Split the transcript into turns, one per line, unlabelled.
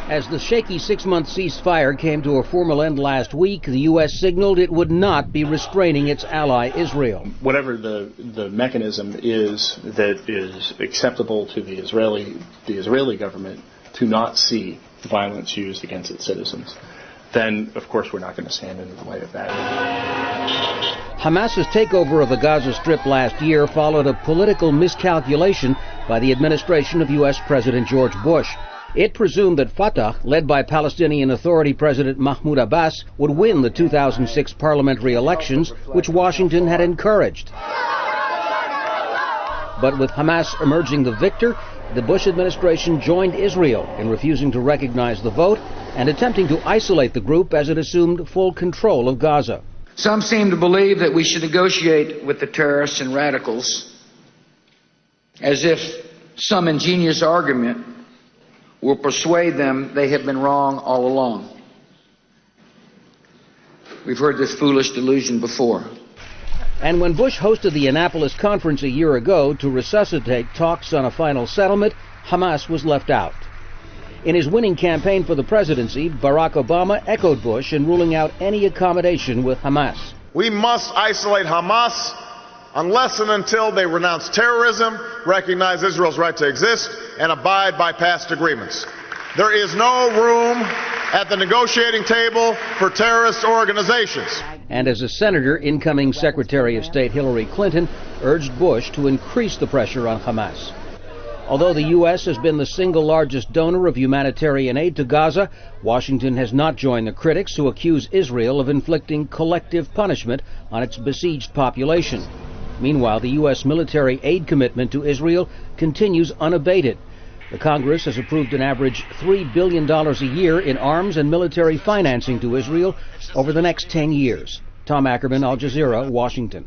As the shaky 6-month ceasefire came to a formal end last week, the U.S. signaled it would not be restraining its ally Israel.
Whatever the mechanism is that is acceptable to the Israeli government to not see violence used against its citizens, then of course we're not going to stand in the way of that.
Hamas's takeover of the Gaza Strip last year followed a political miscalculation by the administration of U.S. President George Bush. It presumed that Fatah, led by Palestinian Authority President Mahmoud Abbas, would win the 2006 parliamentary elections, which Washington had encouraged. But with Hamas emerging the victor, the Bush administration joined Israel in refusing to recognize the vote and attempting to isolate the group as it assumed full control of Gaza.
Some seem to believe that we should negotiate with the terrorists and radicals as if some ingenious argument will persuade them they have been wrong all along. We've heard this foolish delusion before.
And when Bush hosted the Annapolis conference a year ago to resuscitate talks on a final settlement, Hamas was left out. In his winning campaign for the presidency, Barack Obama echoed Bush in ruling out any accommodation with Hamas.
We must isolate Hamas unless and until they renounce terrorism, recognize Israel's right to exist, and abide by past agreements. There is no room at the negotiating table for terrorist organizations.
And as a senator, incoming Secretary of State Hillary Clinton urged Bush to increase the pressure on Hamas. Although the U.S. has been the single largest donor of humanitarian aid to Gaza, Washington has not joined the critics who accuse Israel of inflicting collective punishment on its besieged population. Meanwhile, the U.S. military aid commitment to Israel continues unabated. The Congress has approved an average $3 billion a year in arms and military financing to Israel over the next 10 years. Tom Ackerman, Al Jazeera, Washington.